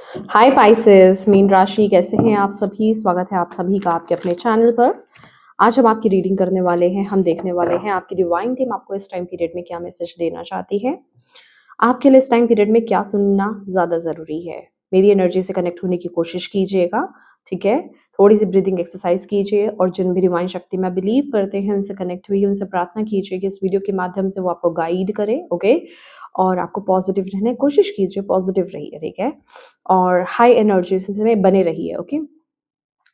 हाय Pisces, मीन राशि कैसे हैं आप सभी। स्वागत है आप सभी का आपके अपने चैनल पर। आज हम आपकी रीडिंग करने वाले हैं। हम देखने वाले हैं आपकी डिवाइन टीम आपको इस टाइम पीरियड में क्या मैसेज देना चाहती है। आपके लिए इस टाइम पीरियड में क्या सुनना ज़्यादा ज़रूरी है। मेरी एनर्जी से कनेक्ट होने की कोशिश कीजिएगा, ठीक है। थोड़ी सी ब्रीदिंग एक्सरसाइज कीजिए और जिन भी डिवाइन शक्ति में बिलीव करते हैं उनसे कनेक्ट हुई, उनसे प्रार्थना कीजिए कि इस वीडियो के माध्यम से वो आपको गाइड करे, ओके। और आपको पॉजिटिव रहने की कोशिश कीजिए, पॉजिटिव रहिए, ठीक है। और हाई एनर्जी में बने रहिए, ओके।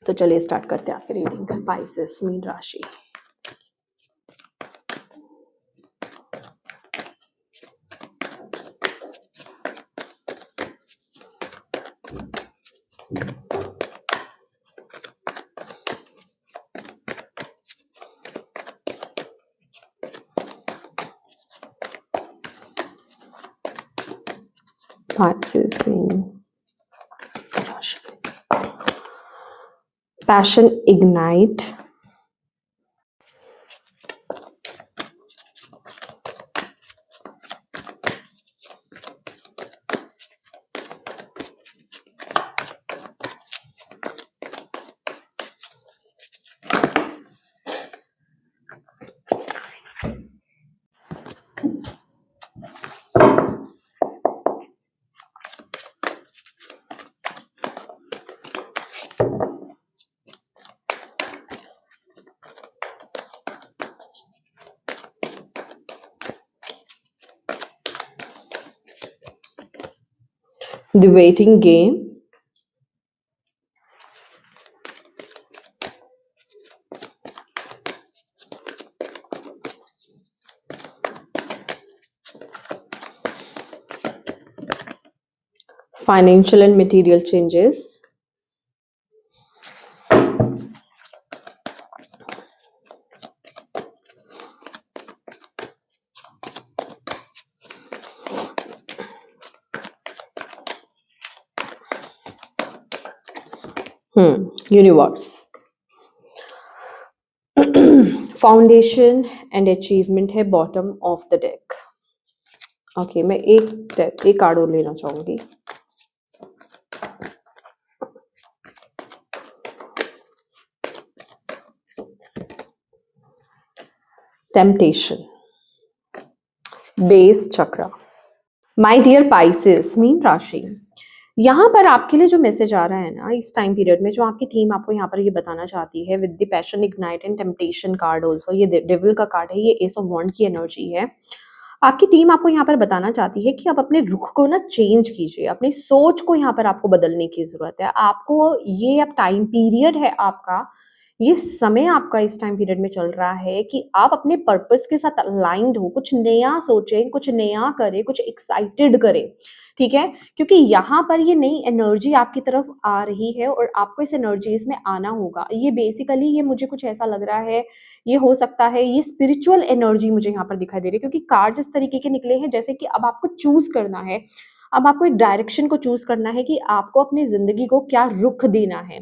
तो चलिए स्टार्ट करते हैं आपकी रीडिंग। पाइसेस मीन राशि। Pisces mean passion ignite. The waiting game. Financial and material changes. Universe. Foundation and achievement है bottom of the deck. Okay, मैं एक कार्ड और लेना चाहूंगी। Temptation, base chakra. My dear Pisces मीन राशि, यहाँ पर आपके लिए जो मैसेज आ रहा है ना इस टाइम पीरियड में, जो आपकी टीम आपको यहाँ पर ये बताना चाहती है with the passion ignite and temptation card also, ये डेविल का कार्ड है, ये एस ऑफ वॉन्ड की एनर्जी है। आपकी टीम आपको यहाँ पर बताना चाहती है कि आप अपने रुख को ना चेंज कीजिए, अपनी सोच को यहाँ पर आपको बदलने की जरूरत है। आपको ये अब टाइम पीरियड है आपका, ये समय आपका इस टाइम पीरियड में चल रहा है कि आप अपने पर्पस के साथ अलाइंड हो, कुछ नया सोचें, कुछ नया करें, कुछ एक्साइटेड करें, ठीक है। क्योंकि यहाँ पर ये नई एनर्जी आपकी तरफ आ रही है और आपको इस एनर्जीज में आना होगा। ये बेसिकली ये मुझे कुछ ऐसा लग रहा है, ये हो सकता है ये स्पिरिचुअल एनर्जी मुझे यहाँ पर दिखाई दे रही है, क्योंकि कार्ड्स इस तरीके के निकले हैं जैसे कि अब आपको चूज करना है, अब आपको एक डायरेक्शन को चूज करना है कि आपको अपनी जिंदगी को क्या रुख देना है,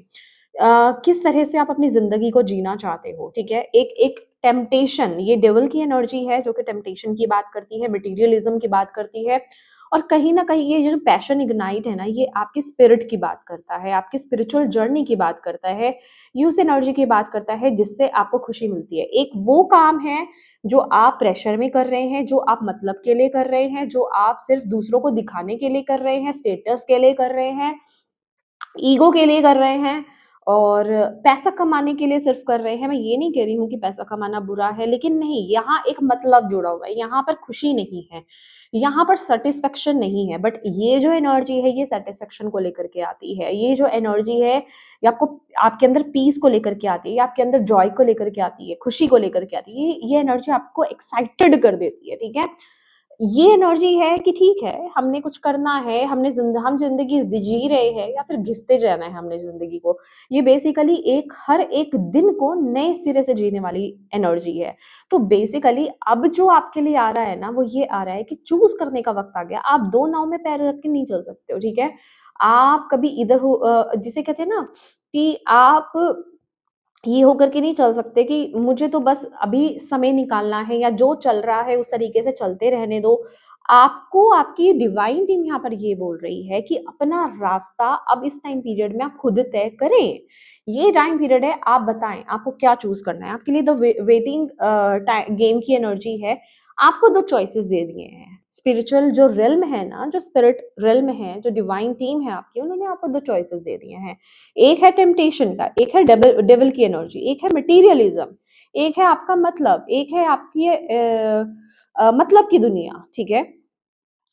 किस तरह से आप अपनी जिंदगी को जीना चाहते हो, ठीक है। एक एक टेम्पटेशन, ये डेविल की एनर्जी है जो कि टेम्पटेशन की बात करती है, मटेरियलिज्म की बात करती है। और कहीं ना कहीं ये जो पैशन इग्नाइट है ना, ये आपकी स्पिरिट की बात करता है, आपकी स्पिरिचुअल जर्नी की बात करता है, ये उस एनर्जी की बात करता है जिससे आपको खुशी मिलती है। एक वो काम है जो आप प्रेशर में कर रहे हैं, जो आप मतलब के लिए कर रहे हैं, जो आप सिर्फ दूसरों को दिखाने के लिए कर रहे हैं, स्टेटस के लिए कर रहे हैं, ईगो के लिए कर रहे हैं और पैसा कमाने के लिए सिर्फ कर रहे हैं। मैं ये नहीं कह रही हूँ कि पैसा कमाना बुरा है, लेकिन नहीं, यहाँ एक मतलब जुड़ा हुआ है, यहाँ पर खुशी नहीं है, यहाँ पर सेटिस्फेक्शन नहीं है। बट ये जो एनर्जी है ये सेटिस्फेक्शन को लेकर के आती है, ये जो एनर्जी है ये आपको आपके अंदर पीस को लेकर के आती है, आपके अंदर जॉय को लेकर के आती है, खुशी को लेकर के आती है। ये एनर्जी आपको एक्साइटेड कर देती है, ठीक है। ये एनर्जी है कि ठीक है, हमने कुछ करना है, हम जिंदगी जी रहे हैं या फिर घिसते जाना है हमने जिंदगी को। ये बेसिकली एक हर एक दिन को नए सिरे से जीने वाली एनर्जी है। तो बेसिकली अब जो आपके लिए आ रहा है ना, वो ये आ रहा है कि चूज करने का वक्त आ गया। आप दो नाव में पैर रख के नहीं चल सकते हो, ठीक है। आप कभी इधर हो, जिसे कहते हैं ना कि आप ये होकर के नहीं चल सकते कि मुझे तो बस अभी समय निकालना है या जो चल रहा है उस तरीके से चलते रहने दो। आपको आपकी डिवाइन टीम यहाँ पर ये बोल रही है कि अपना रास्ता अब इस टाइम पीरियड में आप खुद तय करें। ये टाइम पीरियड है, आप बताएं आपको क्या चूज करना है। आपके लिए द वेटिंग गेम की एनर्जी है। आपको दो चॉइसेस दे दिए हैं। स्पिरिचुअल जो रेल्म है ना, जो स्पिरिट रेल्म है, जो डिवाइन टीम है आपकी, उन्होंने आपको दो चॉइसेस दे दिए हैं। एक है टेम्पटेशन का, एक है डेविल की एनर्जी, एक है मटीरियलिज्म, एक है आपका मतलब, एक है आपकी मतलब की दुनिया, ठीक है।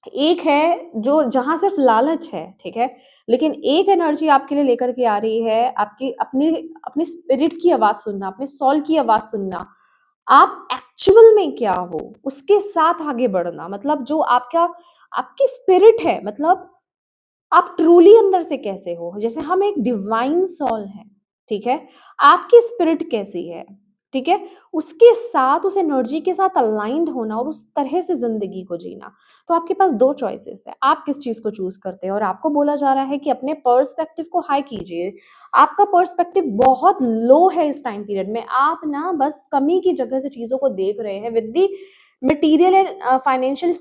एक है जो जहाँ सिर्फ लालच है, ठीक है। लेकिन एक एनर्जी आपके लिए लेकर के आ रही है, आपकी अपनी अपनी स्पिरिट की आवाज सुनना, अपने सॉल की आवाज सुनना, आप एक्चुअल में क्या हो उसके साथ आगे बढ़ना। मतलब जो आपका आपकी स्पिरिट है, मतलब आप ट्रूली अंदर से कैसे हो। जैसे हम एक डिवाइन सॉल है, ठीक है। आपकी स्पिरिट कैसी है, ठीक है। उसके साथ, उस एनर्जी के साथ अलाइंड होना और उस तरह से जिंदगी को जीना। तो आपके पास दो चॉइसेस है, आप किस चीज को चूज करते हैं। और आपको बोला जा रहा है कि अपने पर्सपेक्टिव को हाई कीजिए। आपका पर्सपेक्टिव बहुत लो है इस टाइम पीरियड में। आप ना बस कमी की जगह से चीजों को देख रहे हैं। With the material and financial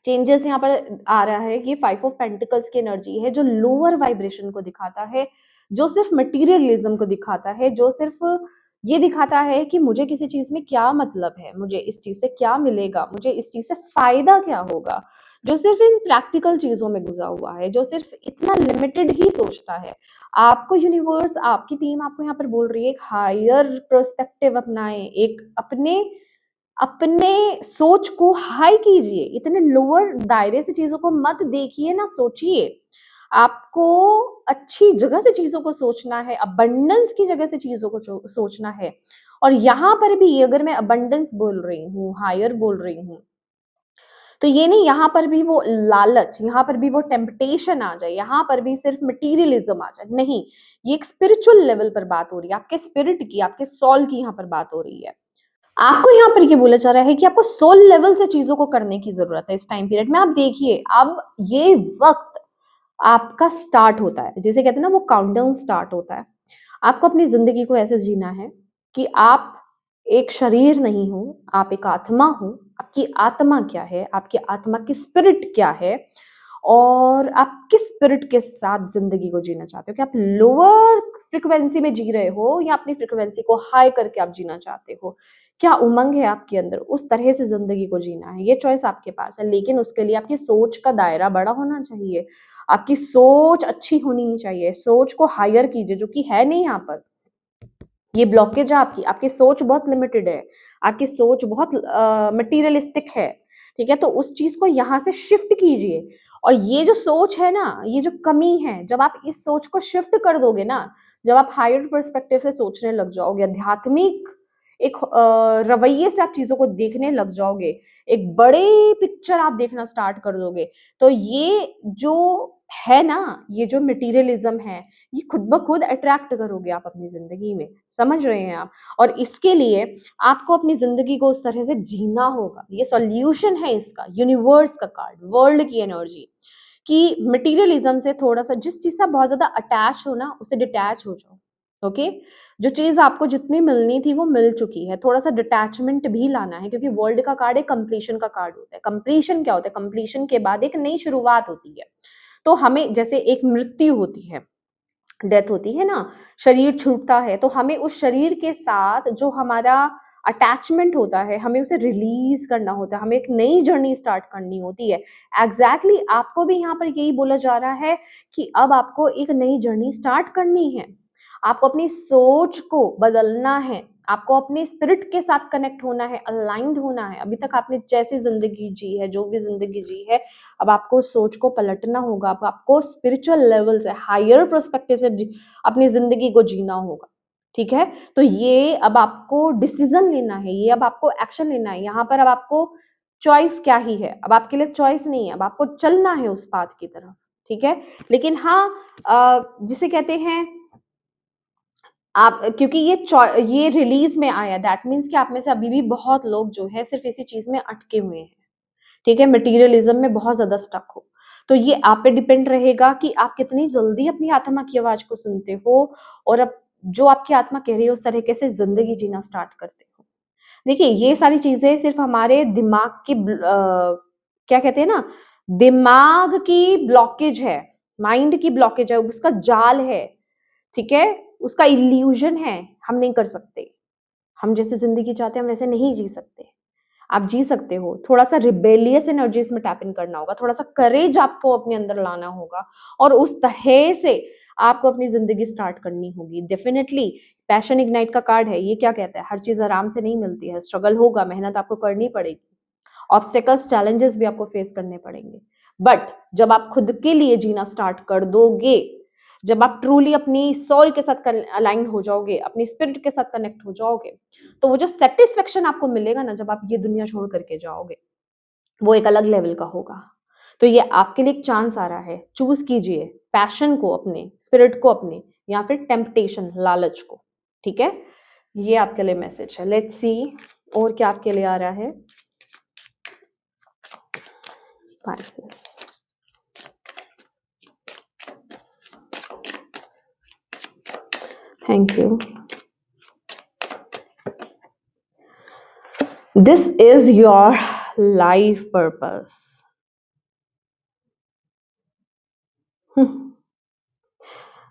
changes यहाँ पर आ रहा है कि 5 ऑफ पेंटिकल्स की एनर्जी है, जो लोअर वाइब्रेशन को दिखाता है, जो सिर्फ मटीरियलिज्म को दिखाता है, जो सिर्फ ये दिखाता है कि मुझे किसी चीज में क्या मतलब है, मुझे इस चीज से क्या मिलेगा, मुझे इस चीज से फायदा क्या होगा। जो सिर्फ इन प्रैक्टिकल चीजों में घुसा हुआ है, जो सिर्फ इतना लिमिटेड ही सोचता है। आपको यूनिवर्स, आपकी टीम आपको यहाँ पर बोल रही है एक हायर पर्सपेक्टिव अपनाएं, एक अपने अपने सोच को हाई कीजिए। इतने लोअर दायरे से चीजों को मत देखिए ना सोचिए। आपको अच्छी जगह से चीजों को सोचना है, अबंडेंस की जगह से चीजों को सोचना है। और यहाँ पर भी अगर मैं अबंडेंस बोल रही हूँ, हायर बोल रही हूँ, तो ये नहीं यहाँ पर भी वो लालच, यहाँ पर भी वो टेम्पटेशन आ जाए, यहाँ पर भी सिर्फ मटीरियलिज्म आ जाए, नहीं। ये एक स्पिरिचुअल लेवल पर बात हो रही है, आपके स्पिरिट की, आपके सॉल की यहाँ पर बात हो रही है। आपको यहाँ पर ये बोला जा रहा है कि आपको सोल लेवल से चीजों को करने की जरूरत है इस टाइम पीरियड में। आप देखिए, अब ये वक्त आपका स्टार्ट होता है, जिसे कहते हैं ना वो काउंटडाउन स्टार्ट होता है। आपको अपनी जिंदगी को ऐसे जीना है कि आप एक शरीर नहीं हो, आप एक आत्मा हो। आपकी आत्मा क्या है, आपकी आत्मा की स्पिरिट क्या है, और आप किस स्पिरिट के साथ जिंदगी को जीना चाहते हो। कि आप लोअर फ्रिक्वेंसी में जी रहे हो या अपनी फ्रिक्वेंसी को हाई करके आप जीना चाहते हो। क्या उमंग है आपके अंदर, उस तरह से जिंदगी को जीना है, ये चॉइस आपके पास है। लेकिन उसके लिए आपकी सोच का दायरा बड़ा होना चाहिए। आपकी सोच अच्छी होनी चाहिए। सोच को हायर कीजिए, जो कि है नहीं यहाँ पर। ये ब्लॉकेज है आपकी, आपकी सोच बहुत लिमिटेड है, आपकी सोच बहुत मटीरियलिस्टिक है, ठीक है। तो उस चीज को यहाँ से शिफ्ट कीजिए। और ये जो सोच है ना, ये जो कमी है, जब आप इस सोच को शिफ्ट कर दोगे ना, जब आप हायर पर्सपेक्टिव से सोचने लग जाओगे, आध्यात्मिक एक रवैये से आप चीजों को देखने लग जाओगे, एक बड़े पिक्चर आप देखना स्टार्ट कर दोगे, तो ये जो है ना, ये जो मटीरियलिज्म है, ये खुद ब खुद अट्रैक्ट करोगे आप अपनी जिंदगी में। समझ रहे हैं आप। और इसके लिए आपको अपनी जिंदगी को उस तरह से जीना होगा। ये सॉल्यूशन है इसका, यूनिवर्स का कार्ड, वर्ल्ड की एनर्जी, कि मटीरियलिज्म से थोड़ा सा, जिस चीज से आप बहुत ज्यादा अटैच हो ना, उससे डिटैच हो जाओ। ओके। जो चीज आपको जितनी मिलनी थी वो मिल चुकी है, थोड़ा सा डिटैचमेंट भी लाना है। क्योंकि वर्ल्ड का कार्ड एक कंप्लीशन का कार्ड होता है। कंप्लीशन क्या होता है, कंप्लीशन के बाद एक नई शुरुआत होती है। तो हमें जैसे एक मृत्यु होती है, डेथ होती है ना, शरीर छूटता है, तो हमें उस शरीर के साथ जो हमारा अटैचमेंट होता है, हमें उसे रिलीज करना होता है, हमें एक नई जर्नी स्टार्ट करनी होती है। एग्जैक्टली आपको भी यहाँ पर यही बोला जा रहा है कि अब आपको एक नई जर्नी स्टार्ट करनी है। आपको अपनी सोच को बदलना है, आपको अपने स्पिरिट के साथ कनेक्ट होना है, अलाइंड होना है। अभी तक आपने जैसी जिंदगी जी है, जो भी जिंदगी जी है, अब आपको सोच को पलटना होगा। अब आपको स्पिरिचुअल लेवल से, हायर पर्सपेक्टिव से अपनी जिंदगी को जीना होगा, ठीक है। तो ये अब आपको डिसीजन लेना है, ये अब आपको एक्शन लेना है। यहाँ पर अब आपको चॉइस क्या ही है, अब आपके लिए चॉइस नहीं है, अब आपको चलना है उस पाथ की तरफ, ठीक है। लेकिन हाँ, जिसे कहते हैं आप, क्योंकि ये रिलीज में आया, दैट मीन्स कि आप में से अभी भी बहुत लोग जो है सिर्फ इसी चीज में अटके हुए हैं, ठीक है। मटीरियलिज्म में बहुत ज्यादा स्टक हो। तो ये आप पे डिपेंड रहेगा कि आप कितनी जल्दी अपनी आत्मा की आवाज को सुनते हो, और अब जो आपकी आत्मा कह रही है उस तरीके से जिंदगी जीना स्टार्ट करते हो। देखिए ये सारी चीजें सिर्फ हमारे दिमाग की क्या कहते हैं ना, दिमाग की ब्लॉकेज है, माइंड की ब्लॉकेज है, उसका जाल है, ठीक है, उसका इल्यूजन है। हम नहीं कर सकते, हम जैसे जिंदगी चाहते हैं हम वैसे नहीं जी सकते। आप जी सकते हो, थोड़ा सा रिबेलियस एनर्जी इसमें टैप इन करना होगा, थोड़ा सा करेज आपको अपने अंदर लाना होगा और उस तरह से आपको अपनी जिंदगी स्टार्ट करनी होगी। डेफिनेटली पैशन इग्नाइट का कार्ड है, ये क्या कहता है, हर चीज आराम से नहीं मिलती है, स्ट्रगल होगा, मेहनत आपको करनी पड़ेगी, ऑब्स्टेकल्स चैलेंजेस भी आपको फेस करने पड़ेंगे। बट जब आप खुद के लिए जीना स्टार्ट कर दोगे, जब आप ट्रूली अपनी सोल के साथ अलाइन हो जाओगे, अपनी स्पिरिट के साथ कनेक्ट हो जाओगे, तो वो जो सेटिस्फेक्शन आपको मिलेगा ना जब आप ये दुनिया छोड़ करके जाओगे, वो एक अलग लेवल का होगा। तो ये आपके लिए एक चांस आ रहा है, चूज कीजिए पैशन को अपने, स्पिरिट को अपने, या फिर टेम्पटेशन, लालच को। ठीक है, ये आपके लिए मैसेज है। लेट्स सी और क्या आपके लिए आ रहा है। Pisces. Thank you. This is your life purpose.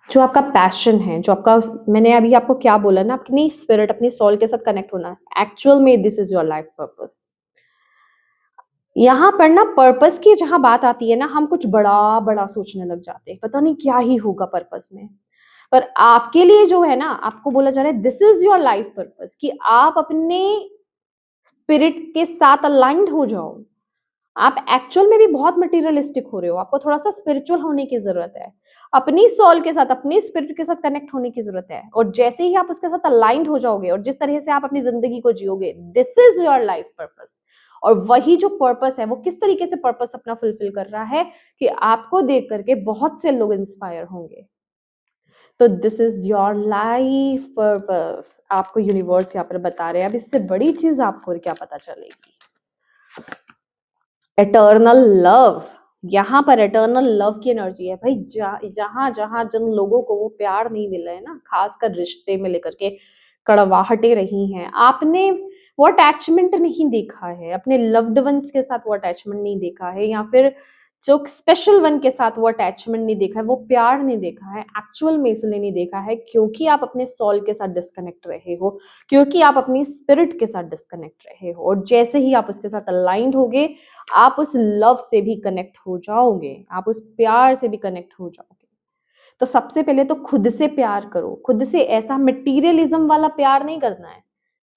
जो आपका पैशन है, जो आपका, मैंने अभी आपको क्या बोला ना, अपनी स्पिरिट, अपनी सोल के साथ कनेक्ट होना, एक्चुअल में this is your life purpose. यहाँ पर ना पर्पस की जहां बात आती है ना, हम कुछ बड़ा बड़ा सोचने लग जाते हैं, पता नहीं क्या ही होगा पर्पस में। पर आपके लिए जो है ना, आपको बोला जा रहा है this is your life purpose, कि आप अपने स्पिरिट के साथ अलाइंड हो जाओ। आप एक्चुअल में भी बहुत मटेरियलिस्टिक हो रहे हो, आपको थोड़ा सा स्पिरिचुअल होने की जरूरत है, अपनी सोल के साथ, अपनी स्पिरिट के साथ कनेक्ट होने की जरूरत है। और जैसे ही आप उसके साथ अलाइंड हो जाओगे और जिस तरह से आप अपनी जिंदगी को जियोगे, this is your life purpose. और वही जो पर्पस है, वो किस तरीके से पर्पस अपना फुलफिल कर रहा है कि आपको देख करके बहुत से लोग इंस्पायर होंगे। तो this is your life purpose, आपको यूनिवर्स यहाँ पर बता रहे हैं। अब इससे बड़ी चीज आपको क्या पता चलेगी। एटर्नल लव, यहाँ पर एटर्नल लव की एनर्जी है भाई। जहां जहां जिन लोगों को वो प्यार नहीं मिल रहा है ना, खासकर रिश्ते में लेकर के कड़वाहटें रही हैं, आपने वो अटैचमेंट नहीं देखा है, अपने लव्ड वंस के साथ वो अटैचमेंट नहीं देखा है, या फिर जो स्पेशल वन के साथ वो अटैचमेंट नहीं देखा है, वो प्यार नहीं देखा है, एक्चुअल में इसलिए नहीं देखा है क्योंकि आप अपने सोल के साथ डिस्कनेक्ट रहे हो, क्योंकि आप अपनी स्पिरिट के साथ डिस्कनेक्ट रहे हो। और जैसे ही आप उसके साथ अलाइंड होगे, आप उस लव से भी कनेक्ट हो जाओगे, आप उस प्यार से भी कनेक्ट हो जाओगे। तो सबसे पहले तो खुद से प्यार करो, खुद से। ऐसा मटेरियलिज्म वाला प्यार नहीं करना है,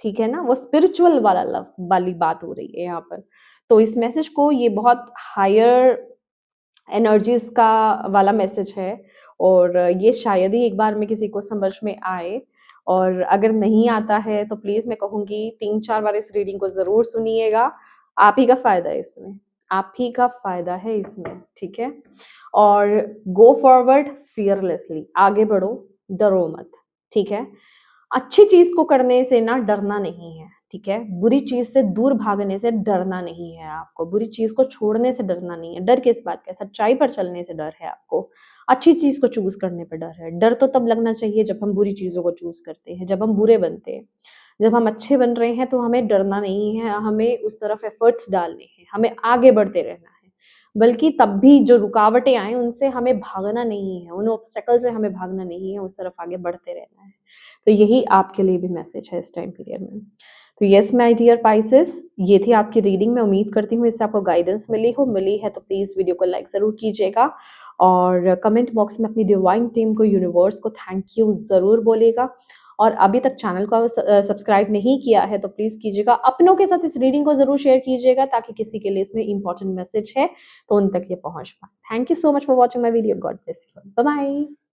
ठीक है ना, वो स्पिरिचुअल वाला लव वाली बात हो रही है यहाँ पर। तो इस मैसेज को, ये बहुत हायर एनर्जीज का वाला मैसेज है, और ये शायद ही एक बार में किसी को समझ में आए। और अगर नहीं आता है तो प्लीज मैं कहूंगी 3-4 बार इस रीडिंग को जरूर सुनिएगा। आप ही का फायदा है इसमें, आप ही का फायदा है इसमें, ठीक है। और गो फॉरवर्ड फियरलेसली, आगे बढ़ो, डरो मत, ठीक है। अच्छी चीज को करने से ना डरना नहीं है, ठीक है। बुरी चीज से दूर भागने से डरना नहीं है आपको, बुरी चीज को छोड़ने से डरना नहीं है। डर किस बात का? सच्चाई पर चलने से डर है आपको, अच्छी चीज को चूज करने पर डर है। डर तो तब लगना चाहिए जब हम बुरी चीजों को चूज करते हैं, जब हम बुरे बनते हैं। जब हम अच्छे बन रहे हैं तो हमें डरना नहीं है, हमें उस तरफ एफर्ट्स डालने हैं, हमें आगे बढ़ते रहना है। बल्कि तब भी जो रुकावटें आए उनसे हमें भागना नहीं है, उन ऑब्स्टेकल से हमें भागना नहीं है, उस तरफ आगे बढ़ते रहना है। तो यही आपके लिए भी मैसेज है इस टाइम पीरियड में। तो यस माय डियर पाइसेस, ये थी आपकी रीडिंग। मैं उम्मीद करती हूँ इससे आपको गाइडेंस मिली है तो प्लीज वीडियो को लाइक जरूर कीजिएगा, और कमेंट बॉक्स में अपनी डिवाइन टीम को, यूनिवर्स को थैंक यू जरूर बोलिएगा। और अभी तक चैनल को सब्सक्राइब नहीं किया है तो प्लीज कीजिएगा। अपनों के साथ इस रीडिंग को जरूर शेयर कीजिएगा ताकि किसी के लिए इसमें इंपॉर्टेंट मैसेज है तो उन तक ये पहुंच पाए। Thank you so much for watching my video. God bless you, bye bye.